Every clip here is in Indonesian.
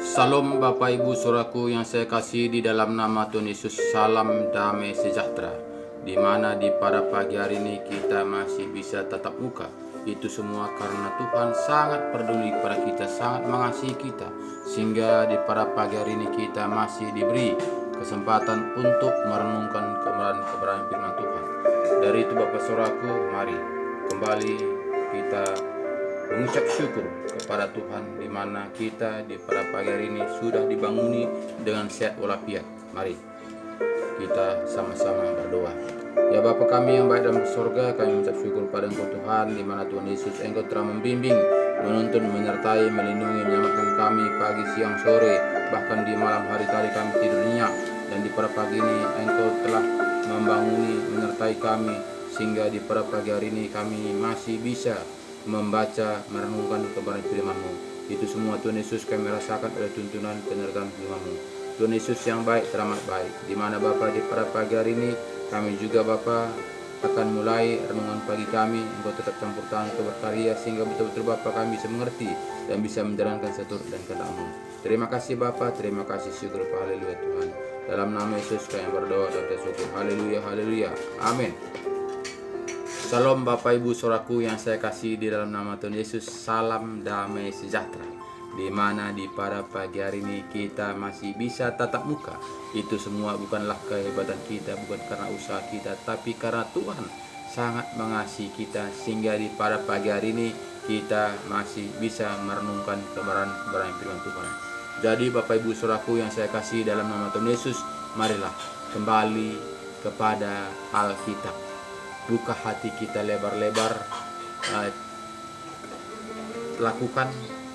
Salam Bapak Ibu Saudaraku yang saya kasih di dalam nama Tuhan Yesus. Salam damai sejahtera. Di mana di pada pagi hari ini kita masih bisa tatap muka. Itu semua karena Tuhan sangat peduli pada kita, sangat mengasihi kita. Sehingga di pada pagi hari ini kita masih diberi kesempatan untuk merenungkan kebenaran firman Tuhan. Dari itu Bapak Saudaraku, mari kembali kita mengucap syukur kepada Tuhan di mana kita di pada pagi hari ini sudah dibanguni dengan sehat walafiat. Mari kita sama-sama berdoa. Ya Bapa kami yang baik dalam surga, kami mengucap syukur pada Engkau Tuhan, di mana Tuhan Yesus Engkau telah membimbing, menuntun, menyertai, melindungi, menyelamatkan kami pagi, siang, sore, bahkan di malam hari tadi kami tidur nyenyak, dan di pada pagi ini Engkau telah membanguni, menyertai kami, sehingga di pada pagi hari ini kami masih bisa membaca, merenungkan kebenaran firman-Mu. Itu semua Tuhan Yesus kami rasakan oleh tuntunan penyertaan firman-Mu. Tuhan Yesus yang baik, teramat baik. Di mana Bapa di pada pagi hari ini kami juga Bapa akan mulai renungan pagi kami. Engkau tetap campur tangan, Engkau berkarya sehingga betul-betul Bapa kami bisa mengerti dan bisa menjalankan seturut dan kehendak-Mu. Terima kasih Bapa, terima kasih, syukur, haleluya Tuhan. Dalam nama Yesus kami berdoa dan bersyukur. Haleluya, haleluya. Amin. Salam Bapak Ibu Saudaraku yang saya kasih di dalam nama Tuhan Yesus. Salam damai sejahtera. Di mana di pada pagi hari ini kita masih bisa tatap muka. Itu semua bukanlah kehebatan kita, bukan karena usaha kita, tapi karena Tuhan sangat mengasihi kita, sehingga di pada pagi hari ini kita masih bisa merenungkan kebenaran firman Tuhan. Jadi Bapak Ibu Saudaraku yang saya kasih dalam nama Tuhan Yesus, marilah kembali kepada Alkitab. Buka hati kita lebar-lebar, lakukan,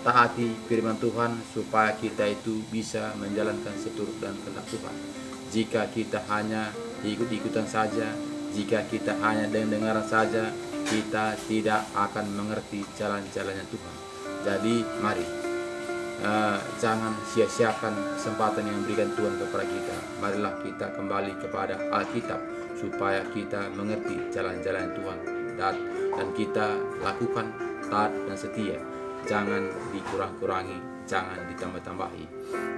taati firman Tuhan supaya kita itu bisa menjalankan seturut dan kehendak Tuhan. Jika kita hanya ikut-ikutan saja, jika kita hanya dengar saja, kita tidak akan mengerti jalan-jalannya Tuhan. Jadi mari jangan sia-siakan kesempatan yang diberikan Tuhan kepada kita. Marilah kita kembali kepada Alkitab supaya kita mengerti jalan-jalan Tuhan dan kita lakukan taat dan setia. Jangan dikurang-kurangi, jangan ditambah-tambahi.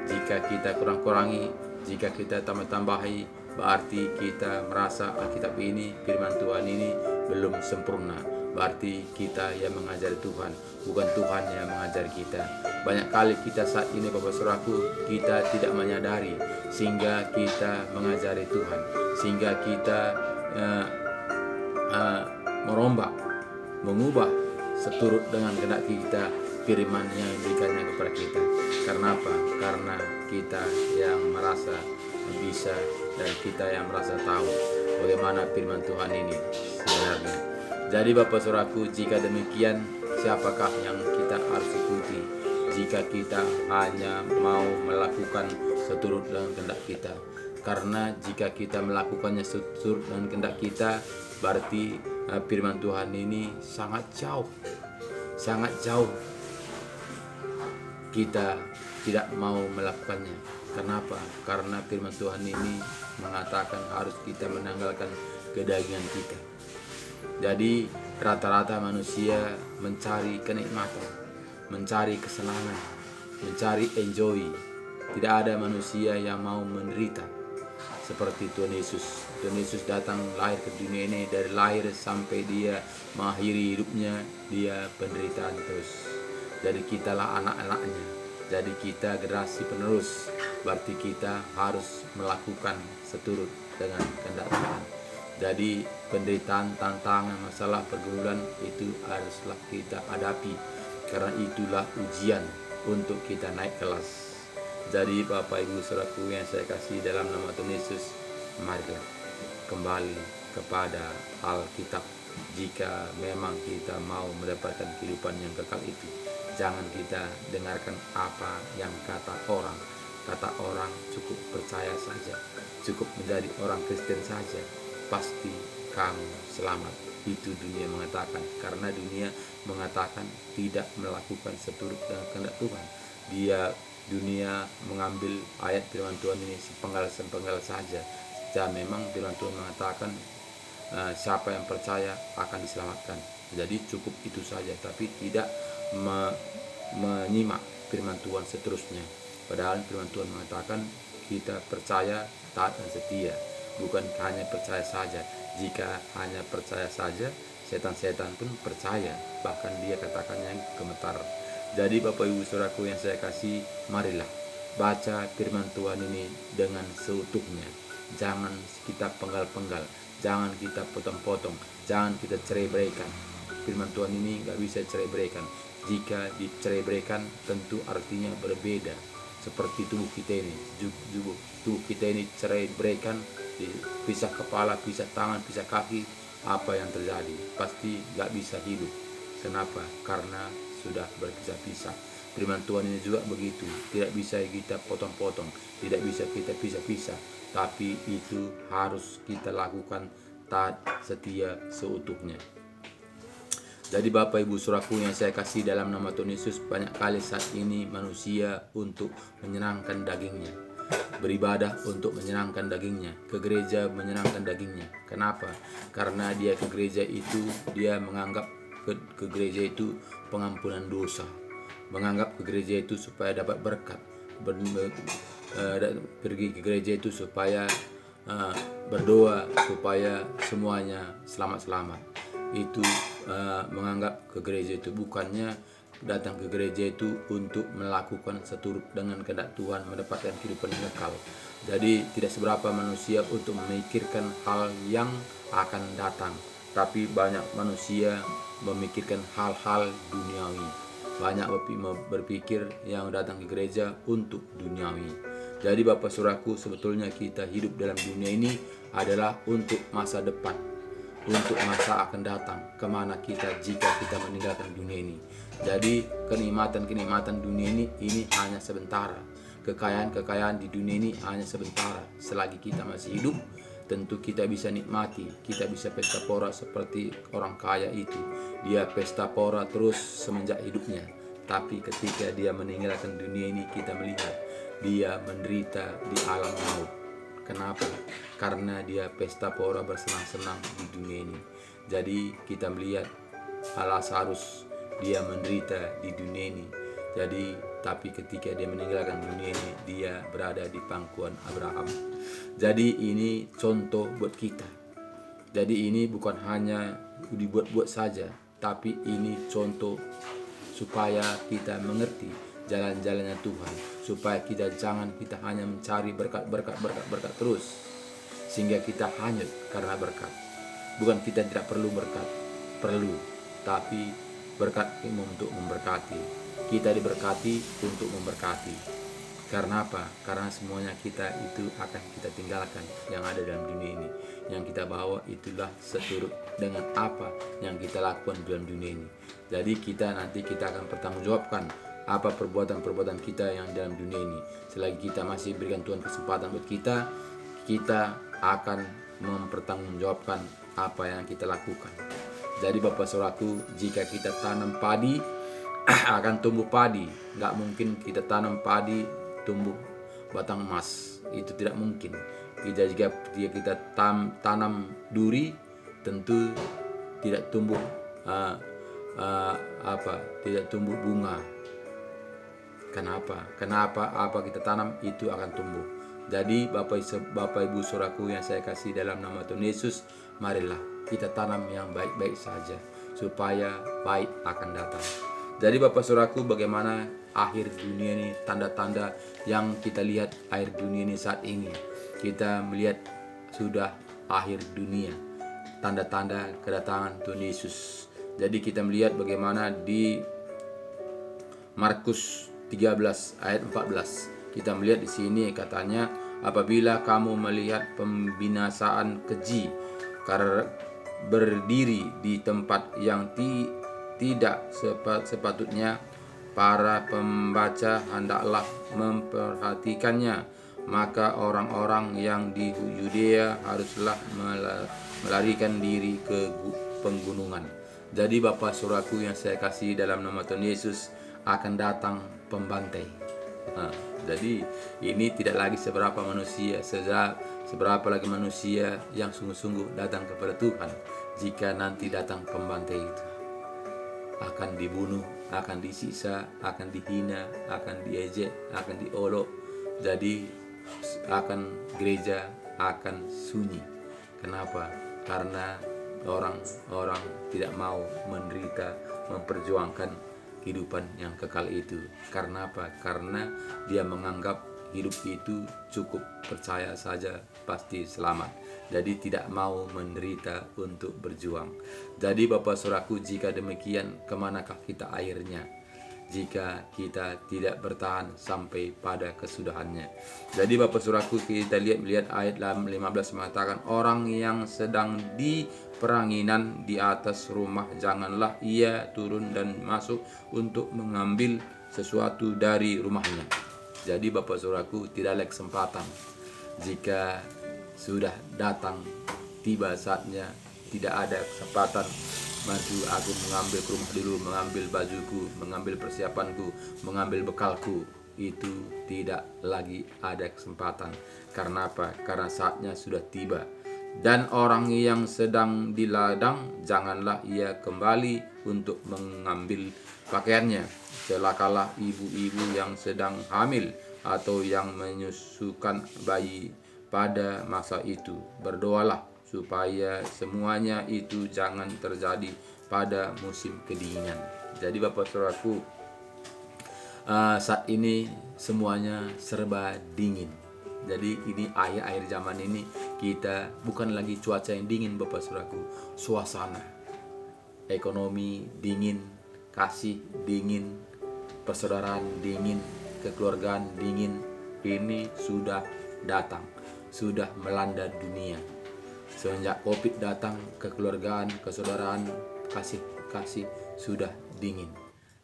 Jika kita kurang-kurangi, jika kita tambah-tambahi, berarti kita merasa Alkitab ini, firman Tuhan ini belum sempurna. Berarti kita yang mengajari Tuhan, bukan Tuhan yang mengajari kita. Banyak kali kita saat ini Bapak Saudaraku, kita tidak menyadari, sehingga kita mengajari Tuhan, sehingga kita merombak, mengubah seturut dengan kehendak kita firman yang diberikannya kepada kita. Karena apa? Karena kita yang merasa bisa dan kita yang merasa tahu bagaimana firman Tuhan ini sebenarnya. Jadi Bapak Saudaraku, jika demikian, siapakah yang kita harus ikuti jika kita hanya mau melakukan seturut dengan kehendak kita? Karena jika kita melakukannya seturut dengan kehendak kita, berarti firman Tuhan ini sangat jauh kita tidak mau melakukannya. Kenapa? Karena firman Tuhan ini mengatakan harus kita menanggalkan kedagingan kita. Jadi rata-rata manusia mencari kenikmatan, mencari kesenangan, mencari enjoy. Tidak ada manusia yang mau menderita seperti Tuhan Yesus. Tuhan Yesus datang lahir ke dunia ini, dari lahir sampai dia mengakhiri hidupnya, dia penderitaan terus. Jadi kitalah anak-anaknya, jadi kita generasi penerus. Berarti kita harus melakukan seturut dengan kehendak Tuhan. Jadi penderitaan, tantangan, masalah, pergumulan itu haruslah kita hadapi, karena itulah ujian untuk kita naik kelas. Jadi Bapak Ibu Saudaraku yang saya kasih dalam nama Tuhan Yesus, marilah kembali kepada Alkitab. Jika memang kita mau mendapatkan kehidupan yang kekal itu, jangan kita dengarkan apa yang kata orang. Kata orang cukup percaya saja, cukup menjadi orang Kristen saja, pasti kamu selamat. Itu dunia mengatakan, karena dunia mengatakan tidak melakukan seturut dengan kehendak Tuhan. Dunia mengambil ayat firman Tuhan ini sepenggal saja. Dan memang firman Tuhan mengatakan siapa yang percaya akan diselamatkan. Jadi cukup itu saja, tapi tidak menyimak firman Tuhan seterusnya. Padahal firman Tuhan mengatakan kita percaya, taat dan setia. Bukan hanya percaya saja. Jika hanya percaya saja, setan-setan pun percaya. Bahkan dia katakannya gemetar. Jadi Bapak Ibu Saudaraku yang saya kasih, marilah baca firman Tuhan ini dengan seutuhnya. Jangan kita penggal-penggal, jangan kita potong-potong, jangan kita cerai-beraikan. Firman Tuhan ini gak bisa cerai-beraikan. Jika dicerai-beraikan tentu artinya berbeda. Seperti tubuh kita ini, tubuh kita ini cerai-beraikan, pisah kepala, pisah tangan, pisah kaki, apa yang terjadi? Pasti gak bisa hidup. Kenapa? Karena sudah berpisah-pisah. Firman Tuhan ini juga begitu, tidak bisa kita potong-potong, tidak bisa kita pisah-pisah, tapi itu harus kita lakukan taat setia seutuhnya. Jadi Bapak Ibu Saudaraku yang saya kasih dalam nama Tuhan Yesus, banyak kali saat ini manusia untuk menyenangkan dagingnya, beribadah untuk menyenangkan dagingnya, ke gereja menyenangkan dagingnya. Kenapa? Karena dia ke gereja itu, dia menganggap ke gereja itu pengampunan dosa, menganggap ke gereja itu supaya dapat berkat, pergi ke gereja itu supaya berdoa supaya semuanya selamat-selamat. Itu menganggap ke gereja itu, bukannya datang ke gereja itu untuk melakukan seturut dengan kehendak Tuhan, mendapatkan kehidupan yang kekal. Jadi tidak seberapa manusia untuk memikirkan hal yang akan datang, tapi banyak manusia memikirkan hal-hal duniawi. Banyak berpikir yang datang ke gereja untuk duniawi. Jadi Bapak Saudaraku, sebetulnya kita hidup dalam dunia ini adalah untuk masa depan, untuk masa akan datang, kemana kita jika kita meninggalkan dunia ini. Jadi kenikmatan dunia ini hanya sementara. Kekayaan di dunia ini hanya sementara. Selagi kita masih hidup, tentu kita bisa nikmati, kita bisa pesta pora seperti orang kaya itu. Dia pesta pora terus semenjak hidupnya. Tapi ketika dia meninggalkan dunia ini, kita melihat dia menderita di alam maut. Kenapa? Karena dia pesta pora bersenang-senang di dunia ini. Jadi kita melihat Lazarus, dia menderita di dunia ini. Jadi tapi ketika dia meninggalkan dunia ini, dia berada di pangkuan Abraham. Jadi ini contoh buat kita. Jadi ini bukan hanya dibuat-buat saja, tapi ini contoh supaya kita mengerti jalan-jalannya Tuhan, supaya kita hanya mencari berkat terus sehingga kita hanyut karena berkat. Bukan kita tidak perlu berkat, perlu, tapi berkat untuk memberkati. Kita diberkati untuk memberkati. Karena apa? Karena semuanya kita itu akan kita tinggalkan yang ada dalam dunia ini. Yang kita bawa itulah seturut dengan apa yang kita lakukan dalam dunia ini. Jadi nanti kita akan bertanggungjawabkan apa perbuatan-perbuatan kita yang dalam dunia ini. Selagi kita masih berikan Tuhan kesempatan buat kita akan mempertanggungjawabkan apa yang kita lakukan. Jadi Bapak Saudaraku, jika kita tanam padi akan tumbuh padi. Nggak mungkin kita tanam padi tumbuh batang emas, itu tidak mungkin. Jika kita tanam duri, tentu tidak tumbuh tidak tumbuh bunga. Kenapa? Apa kita tanam itu akan tumbuh. Jadi Bapak Ibu Saudaraku yang saya kasih dalam nama Tuhan Yesus, marilah kita tanam yang baik-baik saja supaya baik akan datang. Jadi Bapak Saudaraku, bagaimana akhir dunia ini, tanda-tanda yang kita lihat akhir dunia ini saat ini. Kita melihat sudah akhir dunia, tanda-tanda kedatangan Tuhan Yesus. Jadi kita melihat bagaimana di Markus 13 ayat 14. Kita melihat di sini katanya, apabila kamu melihat pembinasaan keji berdiri di tempat yang tidak sepatutnya, para pembaca hendaklah memperhatikannya. Maka orang-orang yang di Yudea haruslah melarikan diri ke penggunungan. Jadi Bapak Saudaraku yang saya kasih dalam nama Tuhan Yesus, akan datang pembantai. Jadi ini tidak lagi seberapa lagi manusia yang sungguh-sungguh datang kepada Tuhan. Jika nanti datang pembantai itu akan dibunuh akan disiksa, akan dihina, akan diejek, akan diolok. Jadi akan gereja akan sunyi. Kenapa? Karena orang-orang tidak mau menderita, memperjuangkan kehidupan yang kekal itu. Karena apa? Karena dia menganggap hidup itu cukup, percaya saja pasti selamat. Jadi tidak mau menderita untuk berjuang. Jadi Bapak Saudaraku, jika demikian, kemanakah kita akhirnya jika kita tidak bertahan sampai pada kesudahannya? Jadi Bapak Saudaraku, kita lihat ayat 15 mengatakan, orang yang sedang di peranginan di atas rumah, janganlah ia turun dan masuk untuk mengambil sesuatu dari rumahnya. Jadi Bapak Saudaraku, tidak ada kesempatan. Jika sudah datang, tiba saatnya, tidak ada kesempatan maju aku mengambil ke rumah dulu, mengambil bajuku, mengambil persiapanku, mengambil bekalku. Itu tidak lagi ada kesempatan. Karena apa? Karena saatnya sudah tiba. Dan orang yang sedang di ladang, janganlah ia kembali untuk mengambil pakaiannya. Celakalah ibu-ibu yang sedang hamil atau yang menyusukan bayi pada masa itu. Berdoalah supaya semuanya itu jangan terjadi pada musim kedinginan. Jadi Bapak Saudaraku, saat ini semuanya serba dingin. Jadi ini akhir zaman ini kita bukan lagi cuaca yang dingin Bapak Saudaraku, suasana ekonomi dingin, kasih dingin, persaudaraan dingin, kekeluargaan dingin. Ini sudah datang, sudah melanda dunia. Semenjak Covid datang, kekeluargaan, persaudaraan, kasih sudah dingin.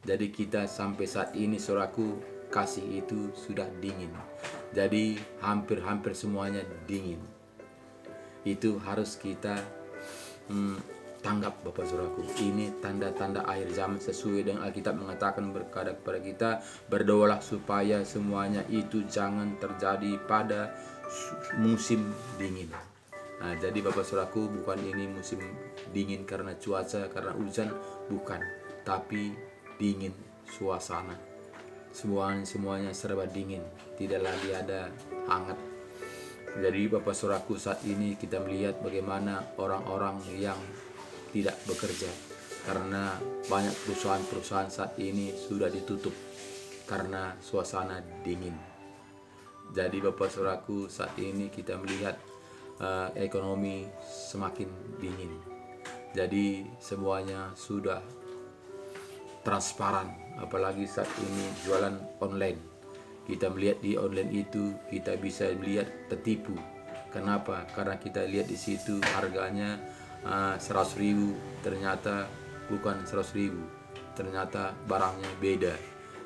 Jadi kita sampai saat ini saudaraku, kasih itu sudah dingin. Jadi hampir semuanya dingin. Itu harus kita tanggap Bapak Saudaraku. Ini tanda-tanda akhir zaman sesuai dengan Alkitab mengatakan kepada kita, berdoalah supaya semuanya itu jangan terjadi pada musim dingin. Nah, jadi Bapak Saudaraku, bukan ini musim dingin karena cuaca, karena hujan, bukan, tapi dingin suasana. Semuanya serba dingin, tidak lagi ada hangat. Jadi Bapak Saudaraku, saat ini kita melihat bagaimana orang-orang yang tidak bekerja karena banyak perusahaan-perusahaan saat ini sudah ditutup karena suasana dingin. Jadi Bapak Saudaraku, saat ini kita melihat ekonomi semakin dingin. Jadi semuanya sudah transparan, apalagi saat ini jualan online. Kita melihat di online itu kita bisa melihat tertipu. Kenapa? Karena kita lihat di situ harganya 100.000, ternyata bukan 100.000, ternyata barangnya beda.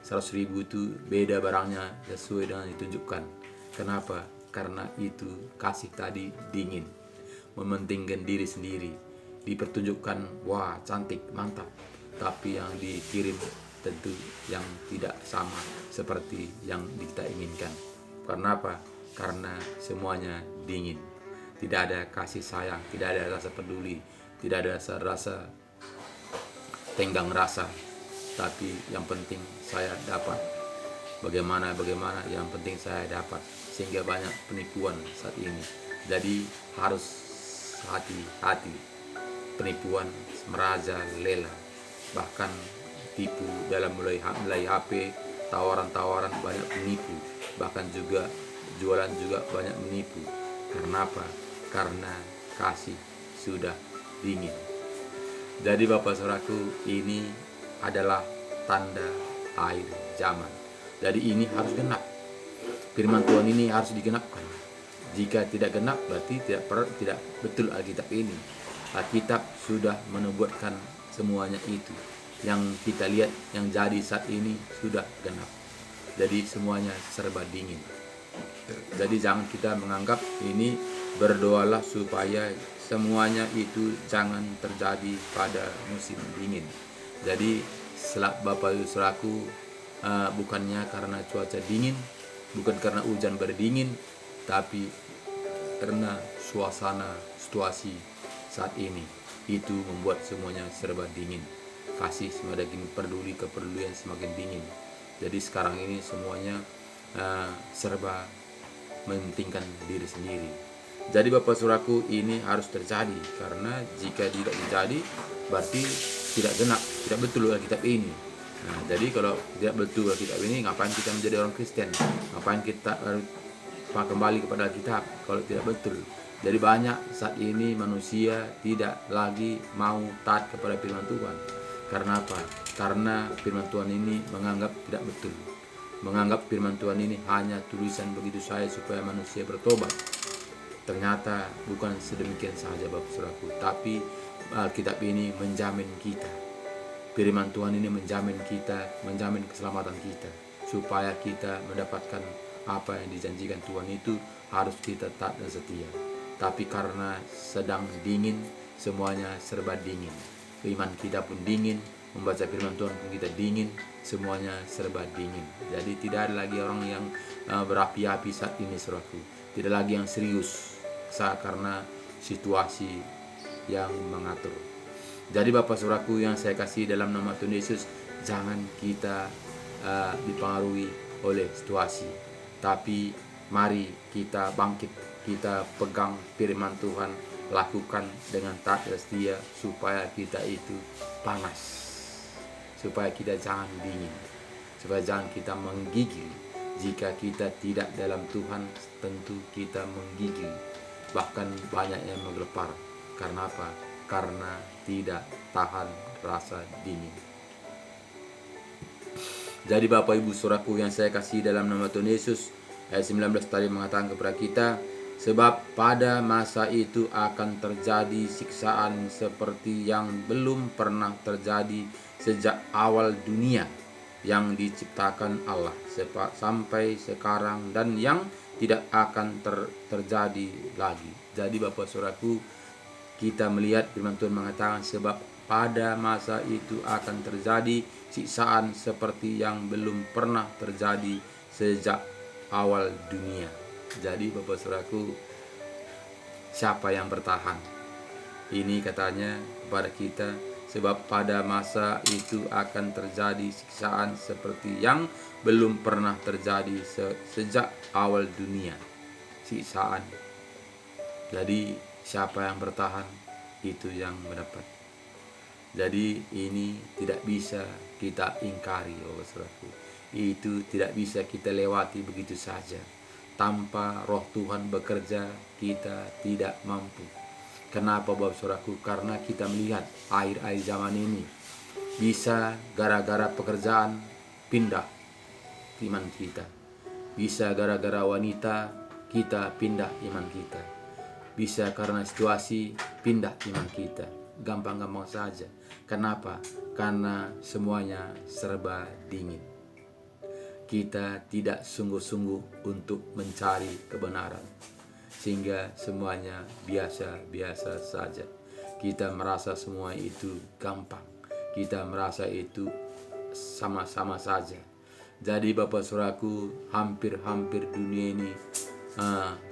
100.000 itu beda barangnya sesuai dengan ditunjukkan. Kenapa? Karena itu kasih tadi dingin, mementingkan diri sendiri, dipertunjukkan wah cantik mantap, tapi yang dikirim tentu yang tidak sama seperti yang kita inginkan. Karena apa? Karena semuanya dingin. Tidak ada kasih sayang, tidak ada rasa peduli, tidak ada rasa tenggang rasa. Tapi yang penting saya dapat. Bagaimana yang penting saya dapat. Sehingga banyak penipuan saat ini. Jadi harus hati-hati. Penipuan merajalela. Bahkan tipu dalam mulai HP, tawaran-tawaran banyak menipu. Bahkan juga jualan juga banyak menipu. Karena apa? Karena kasih sudah dingin. Jadi Bapak Saudaraku, ini adalah tanda akhir zaman. Jadi ini harus genap. Firman Tuhan ini harus digenapkan. Jika tidak genap berarti tidak betul Alkitab ini. Alkitab sudah menubuatkan semuanya itu. Yang kita lihat yang jadi saat ini sudah genap. Jadi semuanya serba dingin. Jadi jangan kita menganggap ini, berdoalah supaya semuanya itu jangan terjadi pada musim dingin. Jadi Bapak Ibu Saudaraku, bukannya karena cuaca dingin, bukan karena hujan berdingin, tapi karena suasana situasi saat ini itu membuat semuanya serba dingin. kasih semakin peduli, kepedulian semakin dingin. Jadi sekarang ini semuanya serba mementingkan diri sendiri. Jadi Bapak Saudaraku, ini harus terjadi, karena jika tidak terjadi berarti tidak genap, tidak betul Alkitab ini. Nah, jadi kalau tidak betul Alkitab ini, ngapain kita menjadi orang Kristen? Ngapain kita kembali kepada Alkitab kalau tidak betul? Jadi banyak saat ini manusia tidak lagi mau taat kepada firman Tuhan. Karena apa? Karena firman Tuhan ini menganggap tidak betul. Menganggap firman Tuhan ini hanya tulisan begitu saja supaya manusia bertobat. Ternyata bukan sedemikian saja Bapak Saudaraku, tapi Alkitab ini menjamin kita. Firman Tuhan ini menjamin kita, menjamin keselamatan kita, supaya kita mendapatkan apa yang dijanjikan Tuhan itu harus kita taat dan setia. Tapi karena sedang dingin, semuanya serba dingin. Iman kita pun dingin, membaca firman Tuhan pun kita dingin, semuanya serba dingin. Jadi tidak ada lagi orang yang berapi-api saat ini Saudaraku. Tidak lagi yang serius karena situasi yang mengatur. Jadi Bapak Saudaraku yang saya kasih dalam nama Tuhan Yesus, jangan kita dipengaruhi oleh situasi, tapi mari kita bangkit, kita pegang firman Tuhan, lakukan dengan taat dan setia, supaya kita itu panas, supaya kita jangan dingin, supaya jangan kita menggigil. Jika kita tidak dalam Tuhan, tentu kita menggigil, bahkan banyak yang menggelepar. Karena apa? Karena tidak tahan rasa dingin. Jadi Bapak Ibu Saudaraku yang saya kasih dalam nama Tuhan Yesus, ayat 19 tadi mengatakan kepada kita, sebab pada masa itu akan terjadi siksaan seperti yang belum pernah terjadi sejak awal dunia yang diciptakan Allah sampai sekarang, dan yang tidak akan terjadi lagi. Jadi Bapak Saudaraku, kita melihat firman Tuhan mengatakan sebab pada masa itu akan terjadi siksaan seperti yang belum pernah terjadi sejak awal dunia. Jadi Bapak Saudaraku, siapa yang bertahan? Ini katanya kepada kita, sebab pada masa itu akan terjadi siksaan seperti yang belum pernah terjadi sejak awal dunia. Siksaan. Jadi siapa yang bertahan, itu yang mendapat. Jadi ini tidak bisa kita ingkari, Bapak Saudaraku. Itu tidak bisa kita lewati begitu saja. Tanpa roh Tuhan bekerja, kita tidak mampu. Kenapa Bapak Saudaraku? Karena kita melihat akhir-akhir zaman ini bisa gara-gara pekerjaan pindah iman kita. Bisa gara-gara wanita kita pindah iman kita. Bisa karena situasi pindah iman kita. Gampang-gampang saja. Kenapa? Karena semuanya serba dingin. Kita tidak sungguh-sungguh untuk mencari kebenaran, sehingga semuanya biasa-biasa saja. Kita merasa semua itu gampang. Kita merasa itu sama-sama saja. Jadi Bapak Saudaraku, hampir-hampir dunia ini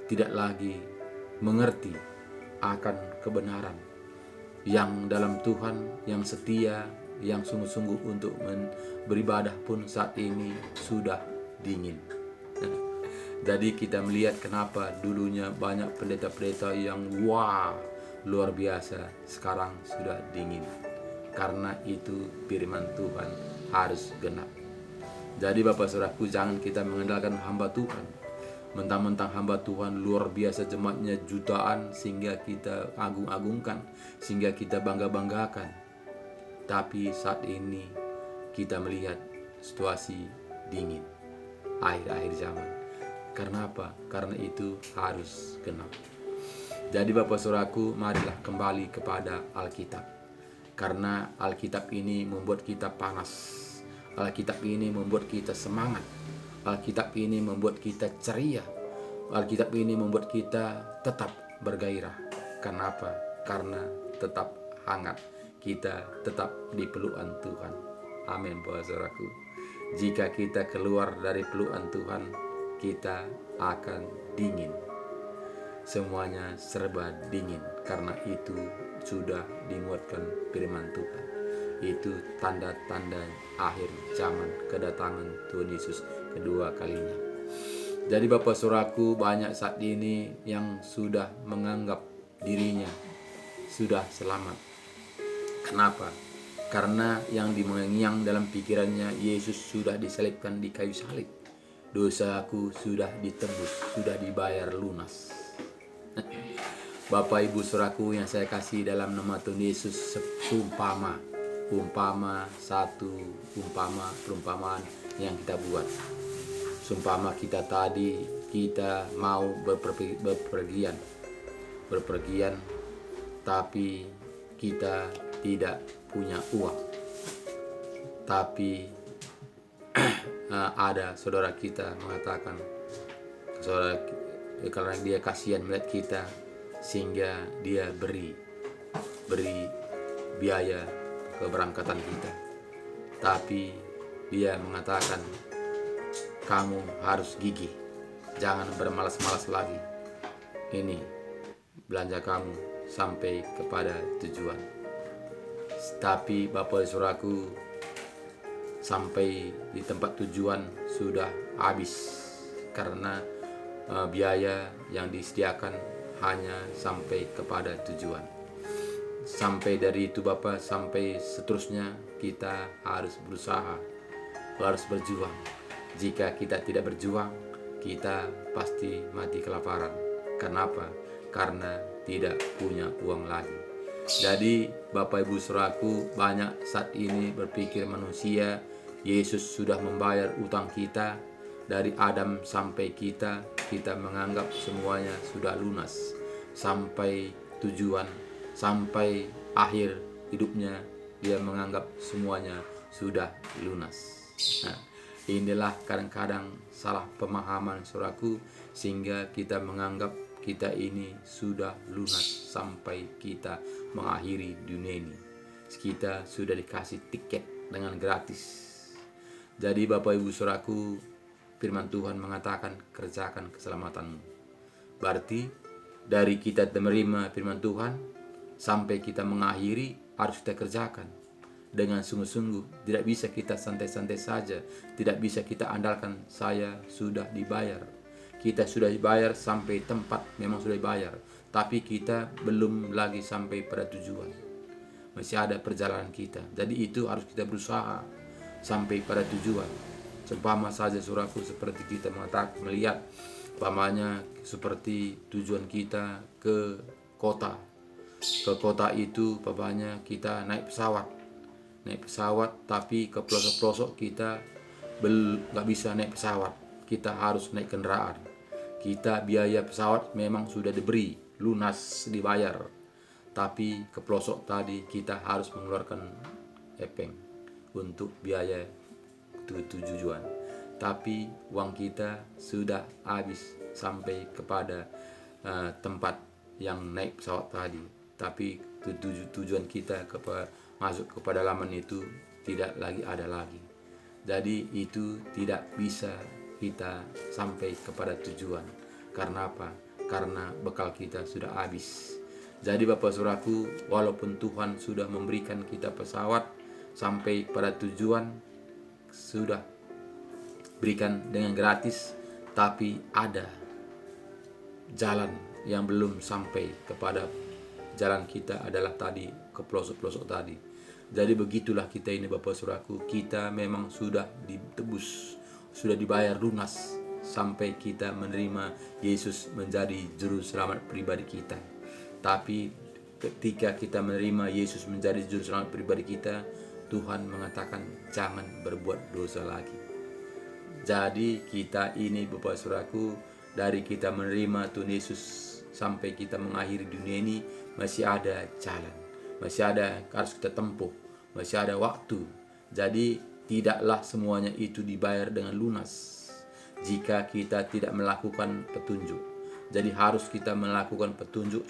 tidak lagi mengerti akan kebenaran. Yang dalam Tuhan, yang setia, yang sungguh-sungguh untuk beribadah pun saat ini sudah dingin. Jadi kita melihat kenapa dulunya banyak pendeta-pendeta yang luar biasa, sekarang sudah dingin. Karena itu firman Tuhan harus genap. Jadi Bapak Saudaraku, jangan kita mengandalkan hamba Tuhan. Mentang-mentang hamba Tuhan luar biasa, jemaatnya jutaan, sehingga kita agung-agungkan, sehingga kita bangga-banggakan. Tapi saat ini kita melihat situasi dingin, akhir-akhir zaman. Karena apa? Karena itu harus genap. Jadi Bapak Saudaraku, marilah kembali kepada Alkitab. Karena Alkitab ini membuat kita panas. Alkitab ini membuat kita semangat. Alkitab ini membuat kita ceria. Alkitab ini membuat kita tetap bergairah. Kenapa? Karena tetap hangat. Kita tetap di pelukan Tuhan. Amin Bapak Saudaraku. Jika kita keluar dari pelukan Tuhan, kita akan dingin. Semuanya serba dingin. Karena itu sudah dimuatkan firman Tuhan. Itu tanda-tanda akhir zaman kedatangan Tuhan Yesus kedua kalinya. Jadi Bapak Saudaraku, banyak saat ini yang sudah menganggap dirinya sudah selamat. Kenapa? Karena yang dimengiang dalam pikirannya, Yesus sudah disalibkan di kayu salib. Dosaku sudah ditebus, sudah dibayar lunas. Bapak Ibu Saudaraku yang saya kasih dalam nama Tuhan Yesus, perumpamaan yang kita buat. Sumpama kita tadi, kita mau berpergian, tapi kita tidak punya uang. Tapi ada saudara kita mengatakan, karena dia kasihan melihat kita, sehingga dia beri biaya keberangkatan kita. Tapi dia mengatakan, kamu harus gigih, jangan bermalas-malas lagi. Ini belanja kamu sampai kepada tujuan. Tapi Bapak Saudaraku, sampai di tempat tujuan sudah habis, karena biaya yang disediakan hanya sampai kepada tujuan. Sampai dari itu Bapak, sampai seterusnya kita harus berusaha, harus berjuang. Jika kita tidak berjuang, kita pasti mati kelaparan. Kenapa? Karena tidak punya uang lagi. Jadi Bapak Ibu Saudaraku, banyak saat ini berpikir manusia, Yesus sudah membayar utang kita. Dari Adam sampai kita menganggap semuanya sudah lunas. Sampai tujuan, sampai akhir hidupnya, dia menganggap semuanya sudah lunas. Nah, inilah kadang-kadang salah pemahaman saudaraku, sehingga kita menganggap kita ini sudah lunas sampai kita mengakhiri dunia ini. Kita sudah dikasih tiket dengan gratis. Jadi Bapak Ibu Saudaraku, firman Tuhan mengatakan, kerjakan keselamatanmu. Berarti dari kita menerima firman Tuhan sampai kita mengakhiri, harus kita kerjakan dengan sungguh-sungguh. Tidak bisa kita santai-santai saja. Tidak bisa kita andalkan saya sudah dibayar. Kita sudah dibayar sampai tempat, memang sudah dibayar, tapi kita belum lagi sampai pada tujuan. Masih ada perjalanan kita. Jadi itu harus kita berusaha sampai pada tujuan. Seumpama saja saudaraku, seperti kita melihat umpamanya seperti tujuan kita ke kota. Ke kota itu umpamanya kita naik pesawat, tapi ke pelosok-pelosok kita nggak bisa naik pesawat, kita harus naik kendaraan. Kita biaya pesawat memang sudah diberi, lunas, dibayar, tapi ke pelosok tadi kita harus mengeluarkan epeng untuk biaya tujuan. Tapi uang kita sudah habis sampai kepada tempat yang naik pesawat tadi, tapi tujuan kita masuk ke pedalaman itu tidak lagi ada lagi. Jadi itu tidak bisa kita sampai kepada tujuan. Karena apa? Karena bekal kita sudah habis. Jadi Bapak Saudaraku, walaupun Tuhan sudah memberikan kita pesawat sampai pada tujuan, sudah berikan dengan gratis, tapi ada jalan yang belum sampai kepada jalan kita, adalah tadi ke pelosok-pelosok tadi. Jadi begitulah kita ini Bapak Saudaraku, kita memang sudah ditebus, sudah dibayar lunas sampai kita menerima Yesus menjadi juru selamat pribadi kita. Tapi ketika kita menerima Yesus menjadi juru selamat pribadi kita, Tuhan mengatakan jangan berbuat dosa lagi. Jadi kita ini Bapak Saudaraku, dari kita menerima Tuhan Yesus sampai kita mengakhiri dunia ini, masih ada jalan, masih ada harus kita tempuh, masih ada waktu. Jadi tidaklah semuanya itu dibayar dengan lunas jika kita tidak melakukan petunjuk. Jadi harus kita melakukan petunjuk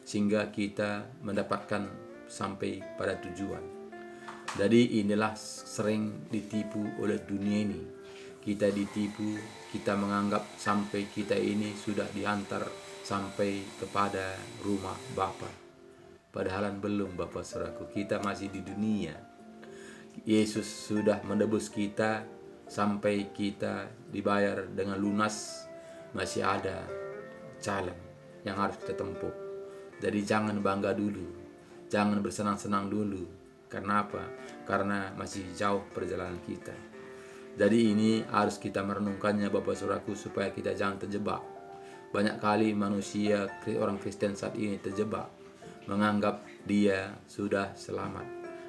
sehingga kita mendapatkan sampai pada tujuan. Jadi inilah sering ditipu oleh dunia ini. Kita ditipu, kita menganggap sampai kita ini sudah diantar sampai kepada rumah Bapa. Padahal belum Bapak Saudaraku, kita masih di dunia. Yesus sudah menebus kita sampai kita dibayar dengan lunas, masih ada jalan yang harus kita tempuh. Jadi jangan bangga dulu, jangan bersenang-senang dulu. Karena apa? Karena masih jauh perjalanan kita. Jadi ini harus kita merenungkannya Bapak Saudaraku, supaya kita jangan terjebak. Banyak kali manusia, orang Kristen saat ini terjebak, menganggap dia sudah selamat.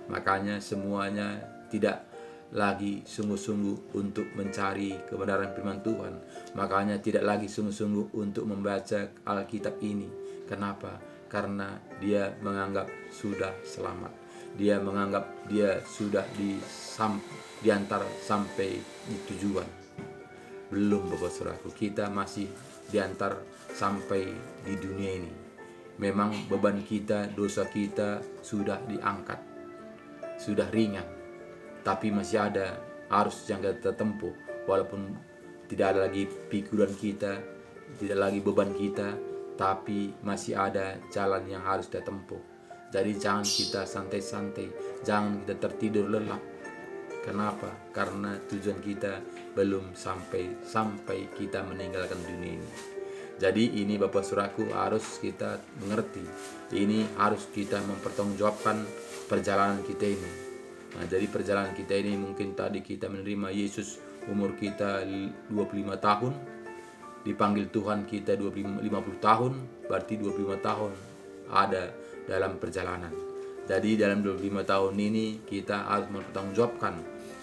Makanya semuanya tidak lagi sungguh-sungguh untuk mencari kebenaran firman Tuhan. Makanya tidak lagi sungguh-sungguh untuk membaca Alkitab ini. Kenapa? Karena dia menganggap sudah selamat. Dia menganggap dia sudah diantar sampai di tujuan. Belum Bapak Saudaraku, kita masih diantar sampai di dunia ini. Memang beban kita, dosa kita sudah diangkat, sudah ringan, tapi masih ada arus yang kita tempuh. Walaupun tidak ada lagi pikiran kita, tidak lagi beban kita, tapi masih ada jalan yang harus kita tempuh. Jadi jangan kita santai-santai, jangan kita tertidur lelap. Kenapa? Karena tujuan kita belum sampai kita meninggalkan dunia ini. Jadi ini Bapak Saudaraku harus kita mengerti. Ini harus kita mempertanggungjawabkan perjalanan kita ini. Nah, jadi perjalanan kita ini mungkin tadi kita menerima Yesus umur kita 25 tahun, dipanggil Tuhan kita 50 tahun, berarti 25 tahun ada dalam perjalanan. Jadi dalam 25 tahun ini kita harus mempertanggungjawabkan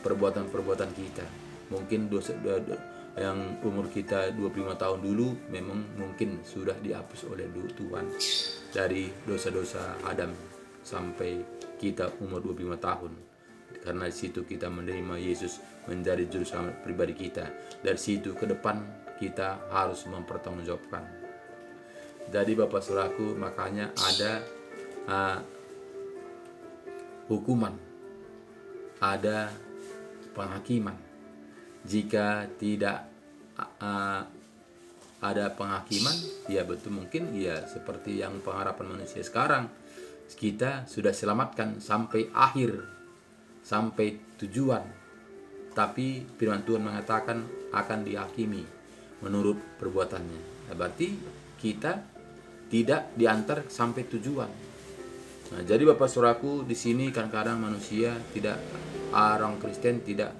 perbuatan-perbuatan kita. Mungkin dosa yang umur kita 25 tahun dulu memang mungkin sudah dihapus oleh Tuhan dari dosa-dosa Adam sampai kita umur 25 tahun. Karena di situ kita menerima Yesus menjadi juru selamat pribadi kita. Dari situ ke depan kita harus mempertanggungjawabkan. Jadi Bapak Saudaraku, makanya ada hukuman, ada penghakiman. Jika tidak ada penghakiman, ya betul mungkin ya seperti yang pengharapan manusia sekarang, kita sudah selamatkan sampai akhir, sampai tujuan, tapi firman Tuhan mengatakan akan dihakimi menurut perbuatannya. Nah, berarti kita tidak diantar sampai tujuan. Nah, jadi Bapak Saudaraku, di sini kadang-kadang manusia tidak, orang Kristen tidak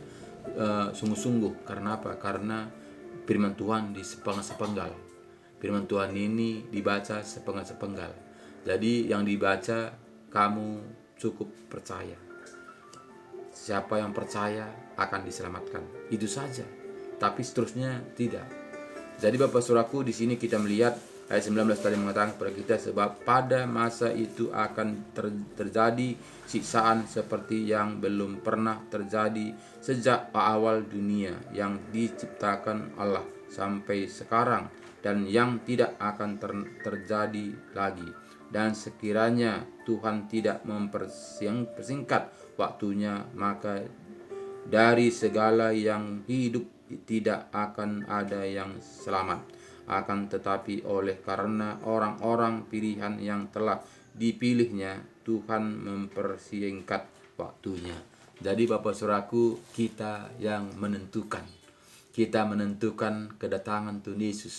sungguh-sungguh. Karena apa? Karena firman Tuhan di sepenggal-sepenggal. Firman Tuhan ini dibaca sepenggal-sepenggal. Jadi yang dibaca kamu cukup percaya. Siapa yang percaya akan diselamatkan. Itu saja. Tapi seterusnya tidak. Jadi Bapak Saudaraku, di sini kita melihat ayat 19 tadi mengatakan kepada kita, sebab pada masa itu akan terjadi siksaan seperti yang belum pernah terjadi sejak awal dunia yang diciptakan Allah sampai sekarang, dan yang tidak akan terjadi lagi. Dan sekiranya Tuhan tidak mempersingkat waktunya, maka dari segala yang hidup tidak akan ada yang selamat. Akan tetapi oleh karena orang-orang pilihan yang telah dipilihnya, Tuhan mempersingkat waktunya. Jadi Bapak Saudaraku, kita yang menentukan. Kita menentukan kedatangan Tuhan Yesus.